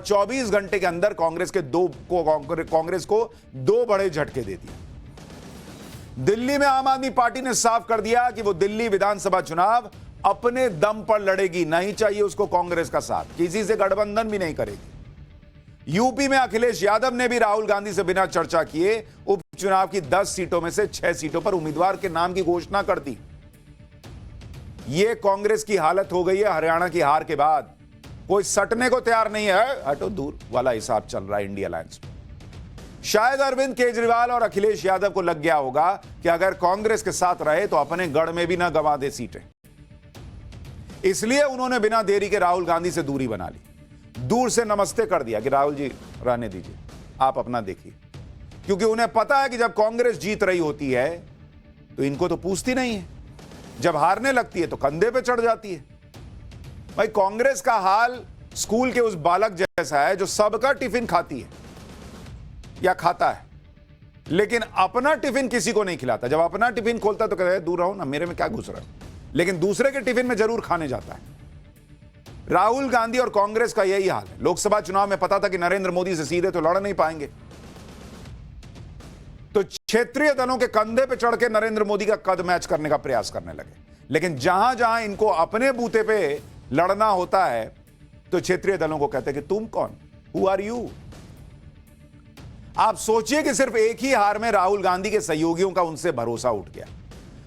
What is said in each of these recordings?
24 घंटे के अंदर कांग्रेस को दो बड़े झटके दे दिए। दिल्ली में आम आदमी पार्टी ने साफ कर दिया कि वो दिल्ली विधानसभा चुनाव अपने दम पर लड़ेगी, नहीं चाहिए उसको कांग्रेस का साथ, किसी से गठबंधन भी नहीं करेगी। यूपी में अखिलेश यादव ने भी राहुल गांधी से बिना चर्चा किए उपचुनाव की 10 सीटों में से 6 सीटों पर उम्मीदवार के नाम की घोषणा कर दी। यह कांग्रेस की हालत हो गई है हरियाणा की हार के बाद। कोई सटने को तैयार नहीं है, हटो दूर वाला हिसाब चल रहा है इंडिया अलायंस में। शायद अरविंद केजरीवाल और अखिलेश यादव को लग गया होगा कि अगर कांग्रेस के साथ रहे तो अपने गढ़ में भी ना गंवा दे सीटें, इसलिए उन्होंने बिना देरी के राहुल गांधी से दूरी बना ली, दूर से नमस्ते कर दिया कि राहुल जी रहने दीजिए, आप अपना देखिए। क्योंकि उन्हें पता है कि जब कांग्रेस जीत रही होती है तो इनको तो पूछती नहीं है, जब हारने लगती है तो कंधे पे चढ़ जाती है। भाई कांग्रेस का हाल स्कूल के उस बालक जैसा है जो सबका टिफिन खाती है या खाता है, लेकिन अपना टिफिन किसी को नहीं खिलाता। जब अपना टिफिन खोलता तो कहता है दूर रहो ना, मेरे में क्या घुस रहा है, लेकिन दूसरे के टिफिन में जरूर खाने जाता है। राहुल गांधी और कांग्रेस का यही हाल है। लोकसभा चुनाव में पता था कि नरेंद्र मोदी से सीधे तो लड़ नहीं पाएंगे, तो क्षेत्रीय दलों के कंधे पे चढ़ के नरेंद्र मोदी का कद मैच करने का प्रयास करने लगे। लेकिन जहां जहां इनको अपने बूते पे लड़ना होता है तो क्षेत्रीय दलों को कहते हैं कि तुम कौन, हु आर यू। आप सोचिए कि सिर्फ एक ही हार में राहुल गांधी के सहयोगियों का उनसे भरोसा उठ गया,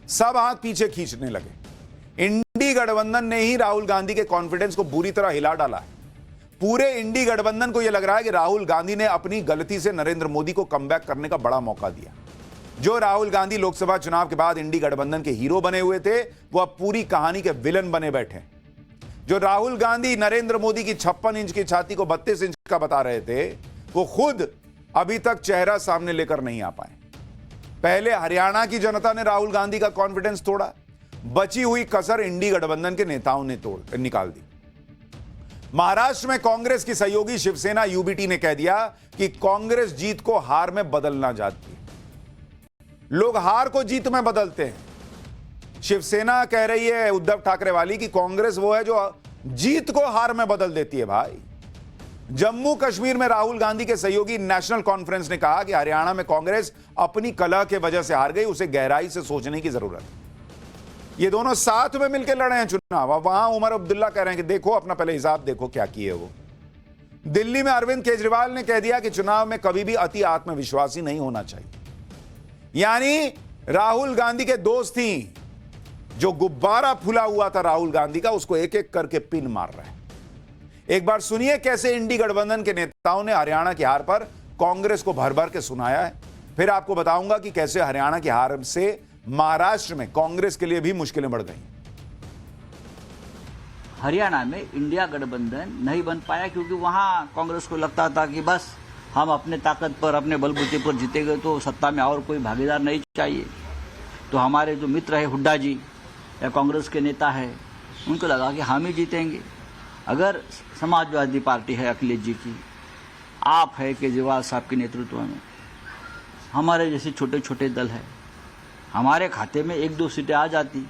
सब हाथ पीछे खींचने लगे। इंडी गठबंधन ने ही राहुल गांधी के कॉन्फिडेंस को बुरी तरह हिला डाला है। पूरे इंडी गठबंधन को यह लग रहा है कि राहुल गांधी ने अपनी गलती से नरेंद्र मोदी को कमबैक करने का बड़ा मौका दिया। जो राहुल गांधी लोकसभा चुनाव के बाद इंडी गठबंधन के हीरो बने हुए थे, वो अब पूरी कहानी के विलन बने बैठे। जो राहुल गांधी नरेंद्र मोदी की 56 इंच की छाती को 32 इंच का बता रहे थे, वो खुद अभी तक चेहरा सामने लेकर नहीं आ पाए। पहले हरियाणा की जनता ने राहुल गांधी का कॉन्फिडेंस तोड़ा, बची हुई कसर इंडी गठबंधन के नेताओं ने निकाल दी। महाराष्ट्र में कांग्रेस की सहयोगी शिवसेना यूबीटी ने कह दिया कि कांग्रेस जीत को हार में बदलना चाहती है। लोग हार को जीत में बदलते हैं। शिवसेना कह रही है उद्धव ठाकरे वाली कि कांग्रेस वो है जो जीत को हार में बदल देती है। भाई, जम्मू कश्मीर में राहुल गांधी के सहयोगी नेशनल कॉन्फ्रेंस ने कहा कि हरियाणा में कांग्रेस अपनी कलह के वजह से हार गई, उसे गहराई से सोचने की जरूरत है। ये दोनों साथ में मिलकर लड़े हैं चुनाव। अब वहां उमर अब्दुल्ला कह रहे हैं कि देखो अपना पहले हिसाब देखो क्या किए वो। दिल्ली में अरविंद केजरीवाल ने कह दिया कि चुनाव में कभी भी अति आत्मविश्वासी नहीं होना चाहिए। यानी राहुल गांधी के दोस्त ही जो गुब्बारा फूला हुआ था राहुल गांधी का, उसको एक एक करके पिन मार रहा है। एक बार सुनिए कैसे इंडी गठबंधन के नेताओं ने हरियाणा की हार पर कांग्रेस को भर भर के सुनाया है। फिर आपको बताऊंगा कि कैसे हरियाणा की हार से महाराष्ट्र में कांग्रेस के लिए भी मुश्किलें बढ़ गई। हरियाणा में इंडिया गठबंधन नहीं बन पाया क्योंकि वहां कांग्रेस को लगता था कि बस हम अपने ताकत पर, अपने बलबूते पर जीतेंगे तो सत्ता में और कोई भागीदार नहीं चाहिए। तो हमारे जो मित्र है हुड्डा जी या कांग्रेस के नेता है, उनको लगा कि हम ही जीतेंगे। अगर समाजवादी पार्टी है अखिलेश जी की, आप है केजरीवाल साहब के नेतृत्व में, हमारे जैसे छोटे छोटे दल है, हमारे खाते में 1-2 सीटें आ जाती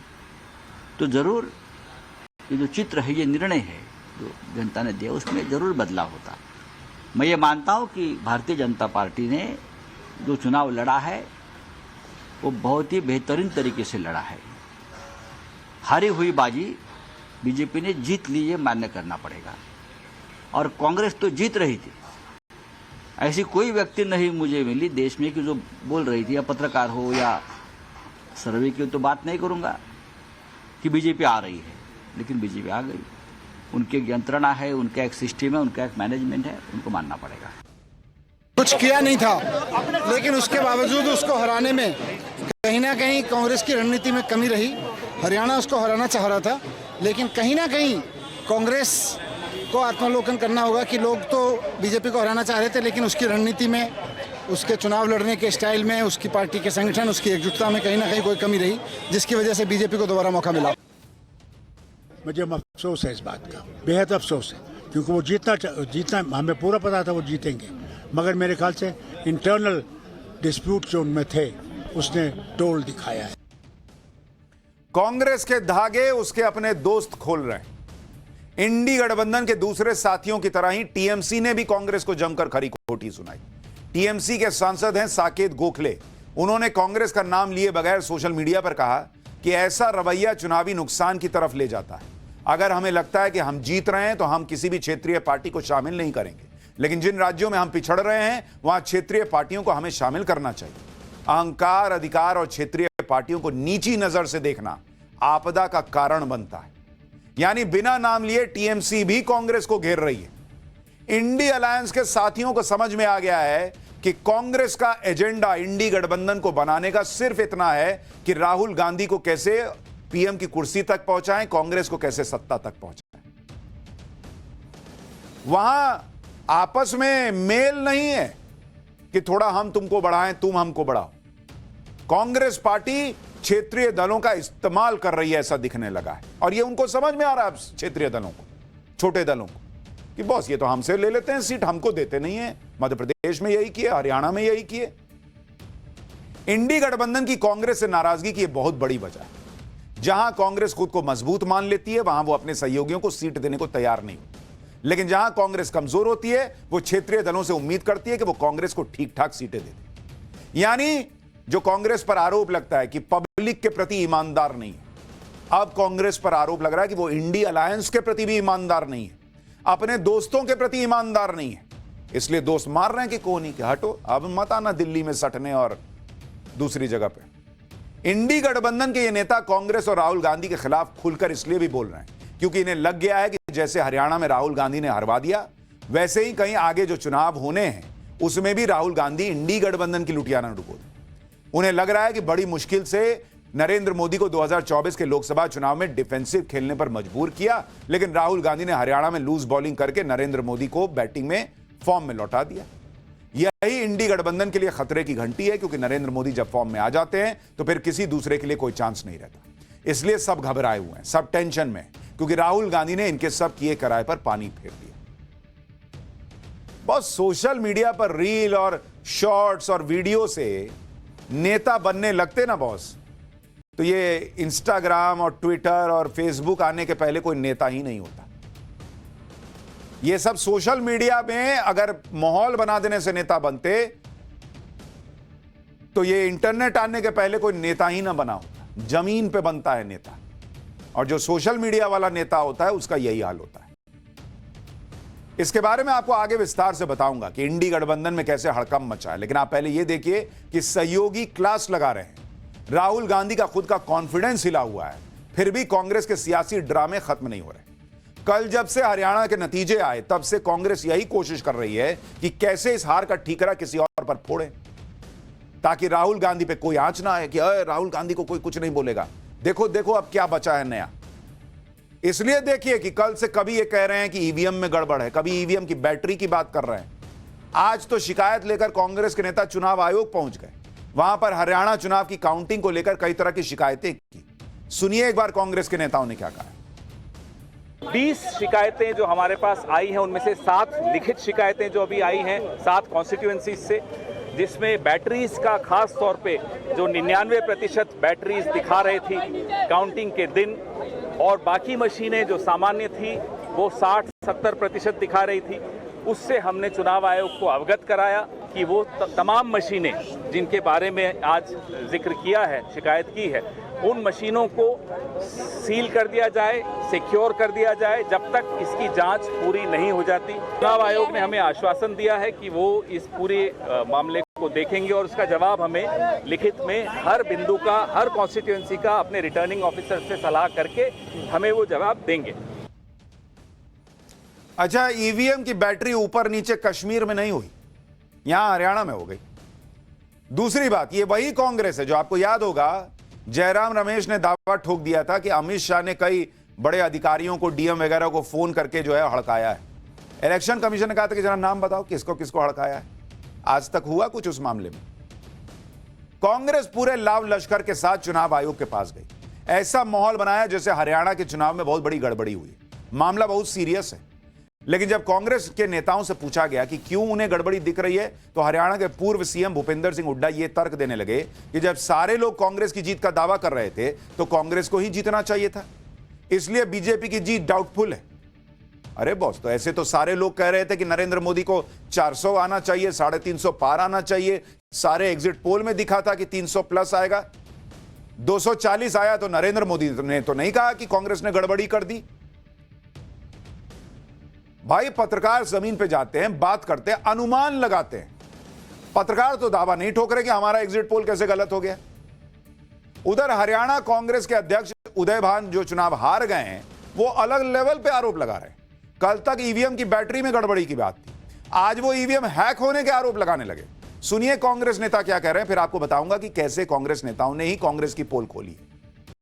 तो जरूर ये जो चित्र है, ये निर्णय है जो जनता ने दिया, उसमें जरूर बदलाव होता। मैं ये मानता हूँ कि भारतीय जनता पार्टी ने जो चुनाव लड़ा है वो बहुत ही बेहतरीन तरीके से लड़ा है। हारी हुई बाजी बीजेपी ने जीत ली, ये मान्य करना पड़ेगा। और कांग्रेस तो जीत रही थी, ऐसी कोई व्यक्ति नहीं मुझे मिली देश में कि जो बोल रही थी, या पत्रकार हो या सर्वे की तो बात नहीं करूंगा, कि बीजेपी आ रही है, लेकिन बीजेपी आ गई। उनकी यंत्रणा है, उनका एक सिस्टम है, उनका एक मैनेजमेंट है, उनको मानना पड़ेगा। कुछ किया नहीं था, लेकिन उसके बावजूद उसको हराने में कहीं ना कहीं कांग्रेस की रणनीति में कमी रही। हरियाणा उसको हराना चाह रहा था, लेकिन कहीं ना कहीं कांग्रेस को आत्मावलोकन करना होगा कि लोग तो बीजेपी को हराना चाह रहे थे, लेकिन उसकी रणनीति में, उसके चुनाव लड़ने के स्टाइल में, उसकी पार्टी के संगठन, उसकी एकजुटता में कहीं ना कहीं कोई कमी रही, जिसकी वजह से बीजेपी को दोबारा मौका मिला। मुझे अफसोस है इस बात का, बेहद अफसोस है, क्योंकि वो जीतना हमें पूरा पता था वो जीतेंगे, मगर मेरे ख्याल से इंटरनल डिस्प्यूट जो उनमें थे उसने तोड़ दिखाया है। कांग्रेस के धागे उसके अपने दोस्त खोल रहे हैं। इंडी गठबंधन के दूसरे साथियों की तरह ही टीएमसी ने भी कांग्रेस को जमकर खरी खोटी सुनाई। टीएमसी के सांसद हैं साकेत गोखले। उन्होंने कांग्रेस का नाम लिए बगैर सोशल मीडिया पर कहा कि ऐसा रवैया चुनावी नुकसान की तरफ ले जाता है। अगर हमें लगता है कि हम जीत रहे हैं तो हम किसी भी क्षेत्रीय पार्टी को शामिल नहीं करेंगे, लेकिन जिन राज्यों में हम पिछड़ रहे हैं वहां क्षेत्रीय पार्टियों को हमें शामिल करना चाहिए। अहंकार, अधिकार और क्षेत्रीय पार्टियों को नीची नजर से देखना आपदा का कारण बनता है। यानी बिना नाम लिए टीएमसी भी कांग्रेस को घेर रही है। इंडी अलायंस के साथियों को समझ में आ गया है कि कांग्रेस का एजेंडा इंडी गठबंधन को बनाने का सिर्फ इतना है कि राहुल गांधी को कैसे पीएम की कुर्सी तक पहुंचाएं, कांग्रेस को कैसे सत्ता तक पहुंचाएं। वहां आपस में मेल नहीं है कि थोड़ा हम तुमको बढ़ाएं, तुम हमको बढ़ाओ। कांग्रेस पार्टी क्षेत्रीय दलों का इस्तेमाल कर रही है, ऐसा दिखने लगा है। और ये उनको समझ में आ रहा है क्षेत्रीय दलों को, छोटे दलों को, कि बॉस ये तो हमसे ले लेते हैं सीट, हमको देते नहीं है। मध्य प्रदेश में यही किए, हरियाणा में यही किए। इंडी गठबंधन की कांग्रेस से नाराजगी की बहुत बड़ी वजह है। जहां कांग्रेस खुद को मजबूत मान लेती है वहां वो अपने सहयोगियों को सीट देने को तैयार नहीं होती, लेकिन जहां कांग्रेस कमजोर होती है वो क्षेत्रीय दलों से उम्मीद करती है कि वो कांग्रेस को ठीक ठाक सीटें दे दे। यानी जो कांग्रेस पर आरोप लगता है कि पब्लिक के प्रति ईमानदार नहीं है, अब कांग्रेस पर आरोप लग रहा है कि वो इंडी अलायंस के प्रति भी ईमानदार नहीं है, अपने दोस्तों के प्रति ईमानदार नहीं है। इसलिए दोस्त मार रहे हैं कि कोनी के हटो, अब मत आना दिल्ली में सटने और दूसरी जगह पे। इंडी गठबंधन के ये नेता कांग्रेस और राहुल गांधी के खिलाफ खुलकर इसलिए भी बोल रहे हैं क्योंकि इन्हें लग गया है कि जैसे हरियाणा में राहुल गांधी ने हरवा दिया, वैसे ही कहीं आगे जो चुनाव होने हैं उसमें भी राहुल गांधी इंडी गठबंधन की लुटिया न डुबो दें। उन्हें लग रहा है कि बड़ी मुश्किल से नरेंद्र मोदी को 2024 के लोकसभा चुनाव में डिफेंसिव खेलने पर मजबूर किया, लेकिन राहुल गांधी ने हरियाणा में लूज बॉलिंग करके नरेंद्र मोदी को बैटिंग में फॉर्म में लौटा दिया। यही इंडी गठबंधन के लिए खतरे की घंटी है, क्योंकि नरेंद्र मोदी जब फॉर्म में आ जाते हैं तो फिर किसी दूसरे के लिए कोई चांस नहीं रहता। इसलिए सब घबराए हुए हैं, सब टेंशन में, क्योंकि राहुल गांधी ने इनके सब किए कराए पर पानी फेर दिया। बहुत सोशल मीडिया पर रील और शॉर्ट्स और वीडियो से नेता बनने लगते ना बॉस, तो ये इंस्टाग्राम और ट्विटर और फेसबुक आने के पहले कोई नेता ही नहीं होता। ये सब सोशल मीडिया में अगर माहौल बना देने से नेता बनते तो ये इंटरनेट आने के पहले कोई नेता ही ना बना होता। जमीन पे बनता है नेता, और जो सोशल मीडिया वाला नेता होता है उसका यही हाल होता है। इसके बारे में आपको आगे विस्तार से बताऊंगा कि इंडी गठबंधन में कैसे हड़कंप मचा है, लेकिन आप पहले यह देखिए कि सहयोगी क्लास लगा रहे हैं। राहुल गांधी का खुद का कॉन्फिडेंस हिला हुआ है, फिर भी कांग्रेस के सियासी ड्रामे खत्म नहीं हो रहे। कल जब से हरियाणा के नतीजे आए तब से कांग्रेस यही कोशिश कर रही है कि कैसे इस हार का ठीकरा किसी और पर फोड़े, ताकि राहुल गांधी पे कोई आंच ना आए कि राहुल गांधी को कोई कुछ नहीं बोलेगा। देखो देखो अब क्या बचा है नया। इसलिए देखिए कि कल से कभी ये कह रहे हैं कि ईवीएम में गड़बड़ है, कभी ईवीएम की बैटरी की बात कर रहे हैं। आज तो शिकायत लेकर कांग्रेस के नेता चुनाव आयोग पहुंच गए। वहां पर हरियाणा चुनाव की काउंटिंग को लेकर कई तरह की शिकायतें की। सुनिए एक बार कांग्रेस के नेताओं ने क्या कहा। 20 शिकायतें जो हमारे पास आई हैं, उनमें से 7 लिखित शिकायतें जो अभी आई हैं 7 कॉन्स्टिट्यूएंसीज से, जिसमें बैटरीज का खास तौर पे जो 99% बैटरीज दिखा रही थी काउंटिंग के दिन, और बाकी मशीनें जो सामान्य थी वो 60-70% दिखा रही थी। उससे हमने चुनाव आयोग को अवगत कराया कि वो तमाम मशीनें जिनके बारे में आज जिक्र किया है, शिकायत की है, उन मशीनों को सील कर दिया जाए, सिक्योर कर दिया जाए जब तक इसकी जांच पूरी नहीं हो जाती। चुनाव आयोग ने हमें आश्वासन दिया है कि वो इस पूरे मामले को देखेंगे और उसका जवाब हमें लिखित में हर बिंदु का, हर कॉन्स्टिट्यूएंसी का अपने रिटर्निंग ऑफिसर से सलाह करके हमें वो जवाब देंगे। अच्छा, ईवीएम की बैटरी ऊपर नीचे कश्मीर में नहीं हुई, यहां हरियाणा में हो गई। दूसरी बात, ये वही कांग्रेस है जो आपको याद होगा जयराम रमेश ने दावा ठोक दिया था कि अमित शाह ने कई बड़े अधिकारियों को, डीएम वगैरह को फोन करके जो है हड़काया है। इलेक्शन कमीशन ने कहा था कि जरा नाम बताओ किसको किसको हड़काया है। आज तक हुआ कुछ उस मामले में? कांग्रेस पूरे लाव लश्कर के साथ चुनाव आयोग के पास गई, ऐसा माहौल बनाया जैसे हरियाणा के चुनाव में बहुत बड़ी गड़बड़ी हुई। मामला बहुत सीरियस है, लेकिन जब कांग्रेस के नेताओं से पूछा गया कि क्यों उन्हें गड़बड़ी दिख रही है, तो हरियाणा के पूर्व सीएम भूपेंद्र सिंह हुड्डा ये तर्क देने लगे कि जब सारे लोग कांग्रेस की जीत का दावा कर रहे थे तो कांग्रेस को ही जीतना चाहिए था, इसलिए बीजेपी की जीत डाउटफुल है। अरे बॉस, तो ऐसे तो सारे लोग कह रहे थे कि नरेंद्र मोदी को 400 आना चाहिए, 350 पार आना चाहिए। सारे एग्जिट पोल में दिखा था कि 300 प्लस आएगा। 240 आया तो नरेंद्र मोदी ने तो नहीं कहा कि कांग्रेस ने गड़बड़ी कर दी। भाई, पत्रकार जमीन पे जाते हैं, बात करते हैं, अनुमान लगाते हैं। पत्रकार तो दावा नहीं ठोक रहे कि हमारा एग्जिट पोल कैसे गलत हो गया। उधर हरियाणा कांग्रेस के अध्यक्ष उदय भान जो चुनाव हार गए हैं, वो अलग लेवल पे आरोप लगा रहे हैं। कल तक ईवीएम की बैटरी में गड़बड़ी की बात थी, आज वो ईवीएम हैक होने के आरोप लगाने लगे। सुनिए कांग्रेस नेता क्या कह रहे हैं, फिर आपको बताऊंगा कि कैसे कांग्रेस नेताओं ने ही कांग्रेस की पोल खोली है।